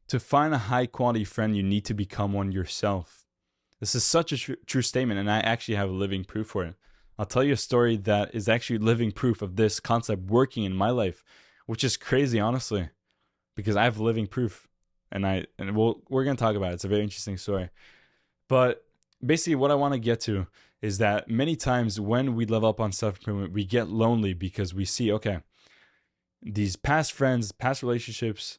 To find a high quality friend, you need to become one yourself. This is such a true statement, and I actually have living proof for it. I'll tell you a story that is actually living proof of this concept working in my life, which is crazy, honestly, because I have living proof, we're gonna talk about it. It's a very interesting story. But basically, what I want to get to is that many times when we level up on self improvement, we get lonely because we see, okay, these past friends, past relationships,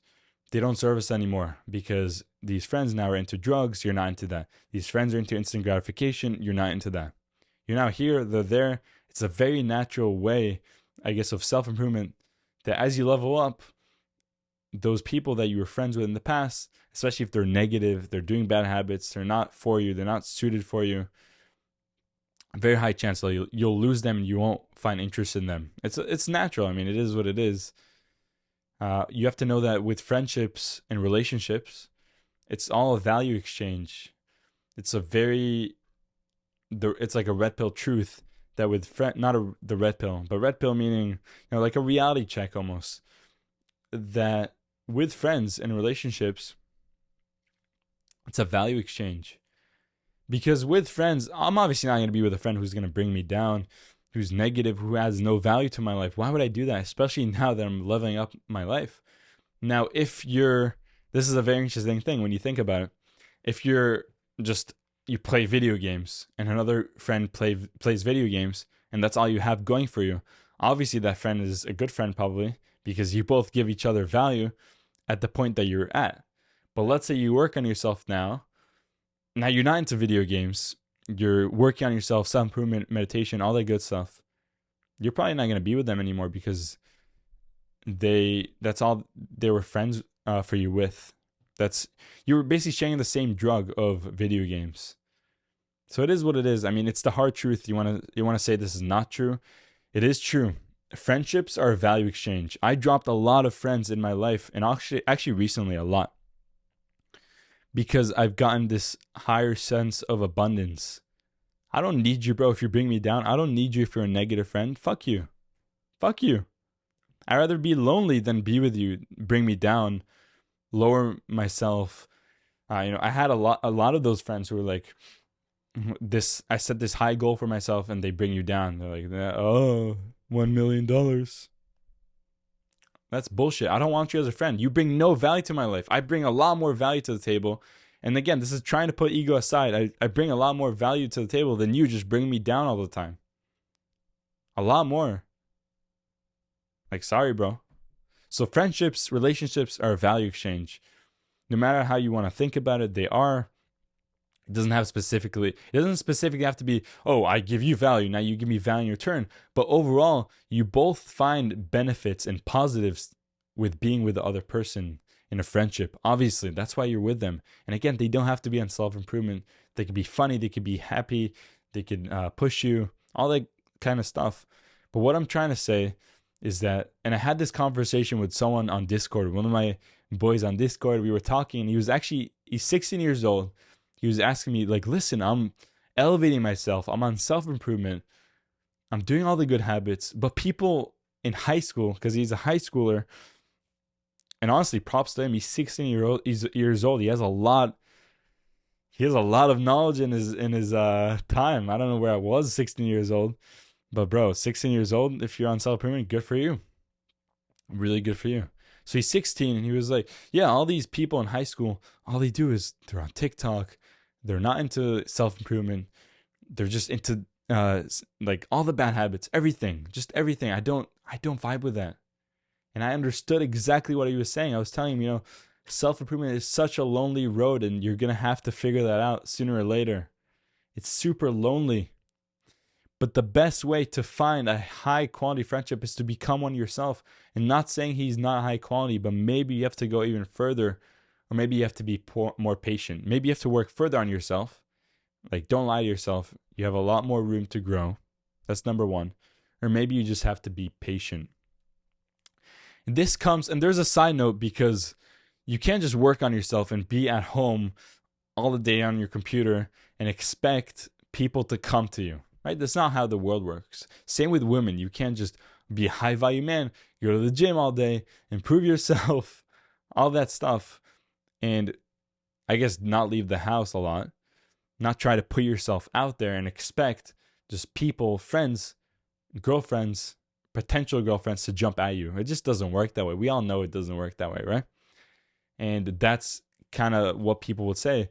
they don't serve us anymore because these friends now are into drugs. You're not into that. These friends are into instant gratification. You're not into that. You're now here, they're there. It's a very natural way, I guess, of self improvement that as you level up, those people that you were friends with in the past, especially if they're negative, they're doing bad habits, they're not for you, they're not suited for you, very high chance that you'll lose them and you won't find interest in them. It's natural. I mean, it is what it is. You have to know that with friendships and relationships, it's all a value exchange. It's it's like a red pill truth that with the red pill, but red pill meaning, like a reality check almost, that with friends and relationships, it's a value exchange. Because with friends, I'm obviously not going to be with a friend who's going to bring me down, who's negative, who has no value to my life. Why would I do that? Especially now that I'm leveling up my life. Now, this is a very interesting thing when you think about it. If you play video games and another friend plays video games and that's all you have going for you, obviously that friend is a good friend probably because you both give each other value at the point that you're at. But let's say you work on yourself now. Now you're not into video games. You're working on yourself, self-improvement, meditation, all that good stuff. You're probably not going to be with them anymore because that's all they were friends for you with. You were basically sharing the same drug of video games. So it is what it is. I mean, it's the hard truth. You want to say this is not true? It is true. Friendships are a value exchange. I dropped a lot of friends in my life, and actually recently a lot, because I've gotten this higher sense of abundance. I don't need you, bro, if you bring me down. I don't need you if you're a negative friend. Fuck you. Fuck you. I'd rather be lonely than be with you, bring me down, lower myself. I had a lot of those friends who were like, I set this high goal for myself and they bring you down. They're like, oh, $1 million. That's bullshit. I don't want you as a friend. You bring no value to my life. I bring a lot more value to the table. And again, this is trying to put ego aside. I bring a lot more value to the table than you just bring me down all the time. A lot more. Like, sorry, bro. So friendships, relationships are a value exchange. No matter how you want to think about it, they are. It doesn't specifically have to be, oh, I give you value, now you give me value in return. But overall, you both find benefits and positives with being with the other person in a friendship. Obviously, that's why you're with them. And again, they don't have to be on self-improvement. They could be funny, they could be happy, they could push you, all that kind of stuff. But what I'm trying to say is that, and I had this conversation with someone on Discord, one of my boys on Discord, we were talking, and he's 16 years old. He was asking me, like, listen, I'm elevating myself. I'm on self-improvement. I'm doing all the good habits. But people in high school, because he's a high schooler, and honestly, props to him. He's 16 years old. He has a lot of knowledge in his time. I don't know where I was 16 years old. But bro, 16 years old, if you're on self-improvement, good for you. Really good for you. So he's 16 and he was like, yeah, all these people in high school, all they do is they're on TikTok. They're not into self-improvement. They're just into like all the bad habits, everything, just everything. I don't vibe with that. And I understood exactly what he was saying. I was telling him, self-improvement is such a lonely road and you're going to have to figure that out sooner or later. It's super lonely. But the best way to find a high quality friendship is to become one yourself. And not saying he's not high quality, but maybe you have to go even further, or maybe you have to be more patient. Maybe you have to work further on yourself. Like, don't lie to yourself. You have a lot more room to grow. That's number one. Or maybe you just have to be patient. And there's a side note, because you can't just work on yourself and be at home all the day on your computer and expect people to come to you. Right? That's not how the world works. Same with women. You can't just be a high value man, go to the gym all day, improve yourself, all that stuff, and I guess not leave the house a lot, not try to put yourself out there and expect just people, friends, girlfriends, potential girlfriends to jump at you. It just doesn't work that way. We all know it doesn't work that way, right? And that's kind of what people would say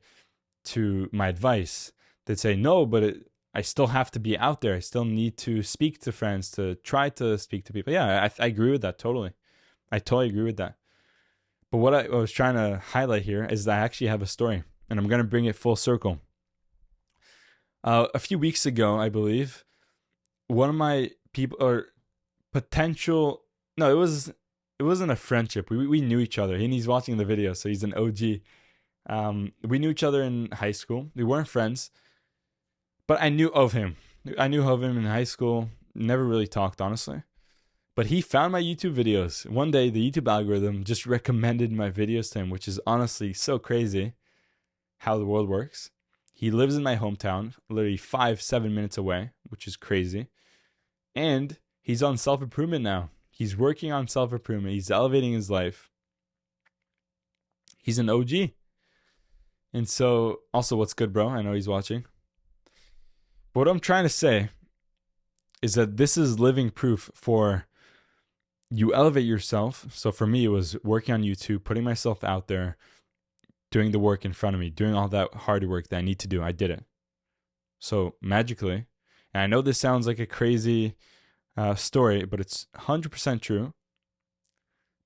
to my advice. They'd say, no, but I still have to be out there. I still need to speak to friends, to try to speak to people. Yeah, I agree with that totally. I totally agree with that. But what I was trying to highlight here is that I actually have a story, and I'm going to bring it full circle. A few weeks ago, I believe, one of my people, or potential, no, it wasn't a friendship. We knew each other, and he's watching the video, so he's an OG. We knew each other in high school. We weren't friends, but I knew of him. I knew of him in high school. Never really talked, honestly. But he found my YouTube videos. One day, the YouTube algorithm just recommended my videos to him, which is honestly so crazy how the world works. He lives in my hometown, literally 5-7 minutes away, which is crazy. And he's on self-improvement now. He's working on self-improvement. He's elevating his life. He's an OG. And so, also, what's good, bro? I know he's watching. But what I'm trying to say is that this is living proof for you elevate yourself. So for me, it was working on YouTube, putting myself out there, doing the work in front of me, doing all that hard work that I need to do. I did it. So magically, and I know this sounds like a crazy story, but it's 100% true.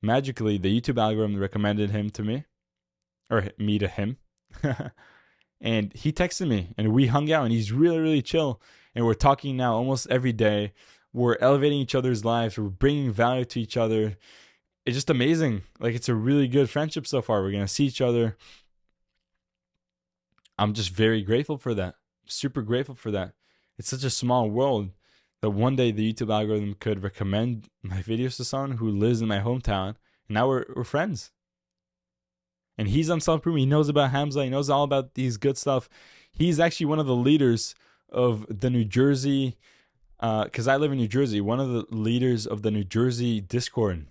Magically, the YouTube algorithm recommended him to me, or me to him. And he texted me, and we hung out, and he's really, really chill. And we're talking now almost every day. We're elevating each other's lives. We're bringing value to each other. It's just amazing. Like, it's a really good friendship so far. We're going to see each other. I'm just very grateful for that. Super grateful for that. It's such a small world that one day the YouTube algorithm could recommend my videos to someone who lives in my hometown. And now we're friends. And he's on self-improvement. He knows about Hamza. He knows all about these good stuff. He's actually one of the leaders of the New Jersey, because I live in New Jersey, one of the leaders of the New Jersey Discord.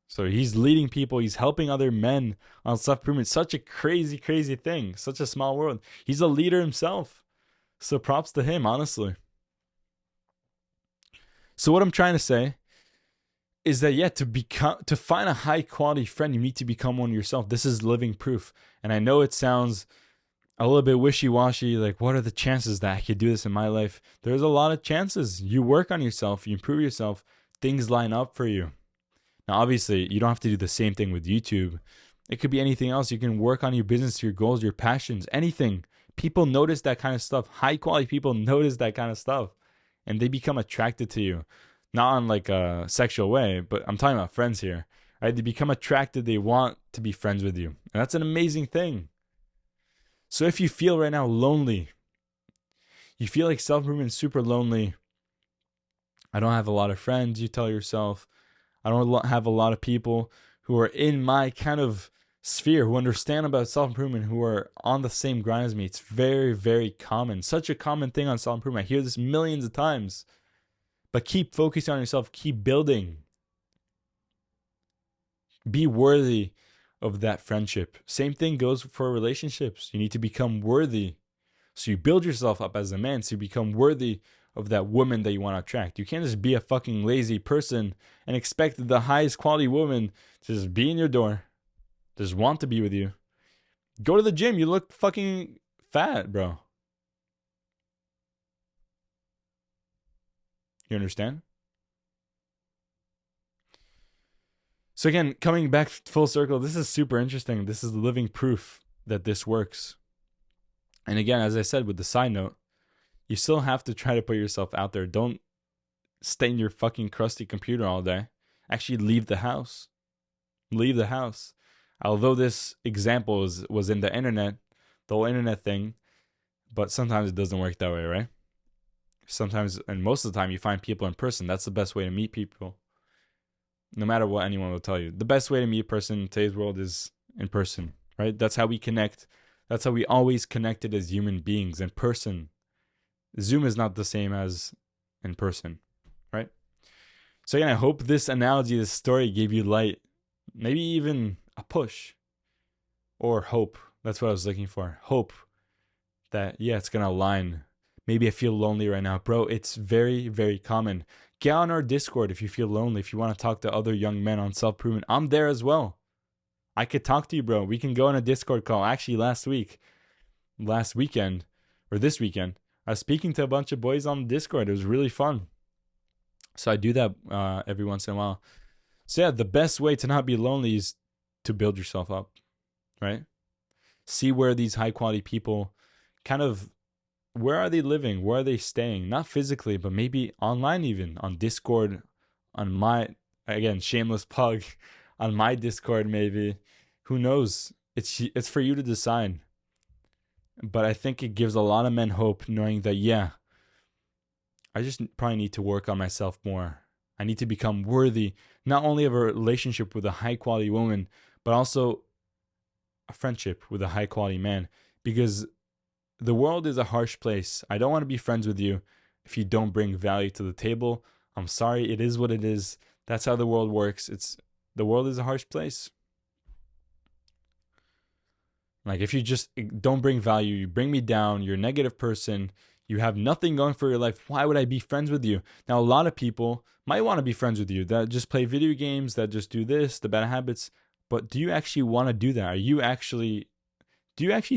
So he's leading people. He's helping other men on self-improvement. Such a crazy, crazy thing. Such a small world. He's a leader himself. So props to him, honestly. So what I'm trying to say is that, yeah, to find a high quality friend, you need to become one yourself. This is living proof. And I know it sounds a little bit wishy-washy, like, what are the chances that I could do this in my life? There's a lot of chances. You work on yourself, you improve yourself, things line up for you. Now, obviously, you don't have to do the same thing with YouTube. It could be anything else. You can work on your business, your goals, your passions, anything. People notice that kind of stuff. High quality people notice that kind of stuff, and they become attracted to you. Not on like a sexual way, but I'm talking about friends here. Right? They become attracted. They want to be friends with you. And that's an amazing thing. So if you feel right now lonely, you feel like self-improvement is super lonely. I don't have a lot of friends, you tell yourself. I don't have a lot of people who are in my kind of sphere, who understand about self-improvement, who are on the same grind as me. It's very, very common. Such a common thing on self-improvement. I hear this millions of times. But keep focusing on yourself. Keep building. Be worthy of that friendship. Same thing goes for relationships. You need to become worthy. So you build yourself up as a man, so you become worthy of that woman that you want to attract. You can't just be a fucking lazy person and expect the highest quality woman to just be in your door, just want to be with you. Go to the gym. You look fucking fat, bro. You understand? So again, coming back full circle, this is super interesting. This is living proof that this works. And again, as I said with the side note, you still have to try to put yourself out there. Don't stay in your fucking crusty computer all day. Actually leave the house. Leave the house. Although this example was in the internet, the whole internet thing, but sometimes it doesn't work that way, right? Sometimes, and most of the time, you find people in person. That's the best way to meet people. No matter what anyone will tell you. The best way to meet a person in today's world is in person, right? That's how we connect. That's how we always connected as human beings, in person. Zoom is not the same as in person, right? So again, I hope this analogy, this story gave you light. Maybe even a push. or hope. That's what I was looking for. Hope that, yeah, it's going to align. Maybe I feel lonely right now. Bro, it's very, very common. Get on our Discord if you feel lonely, if you want to talk to other young men on self-improvement. I'm there as well. I could talk to you, bro. We can go on a Discord call. Actually, last weekend, or this weekend, I was speaking to a bunch of boys on Discord. It was really fun. So I do that every once in a while. So yeah, the best way to not be lonely is to build yourself up, right? See where these high quality people kind of, where are they living? Where are they staying? Not physically, but maybe online, even on Discord, on my, again, shameless plug, on my Discord, maybe. Who knows? It's for you to decide. But I think it gives a lot of men hope knowing that, yeah, I just probably need to work on myself more. I need to become worthy, not only of a relationship with a high quality woman, but also a friendship with a high quality man. Because the world is a harsh place. I don't want to be friends with you if you don't bring value to the table. I'm sorry, it is what it is. That's how the world works. The world is a harsh place. Like, if you just don't bring value, you bring me down, you're a negative person, you have nothing going for your life, why would I be friends with you? Now, a lot of people might want to be friends with you that just play video games, that just do this, the bad habits. But do you actually want to do that? Do you actually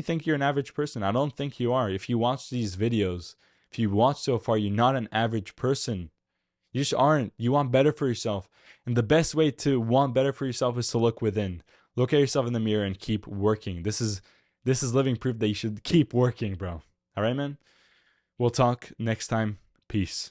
think you're an average person? I don't think you are. If you watch these videos, if you watch so far, you're not an average person. You just aren't. You want better for yourself. And the best way to want better for yourself is to look within. Look at yourself in the mirror and keep working. This is living proof that you should keep working, bro. All right, man? We'll talk next time. Peace.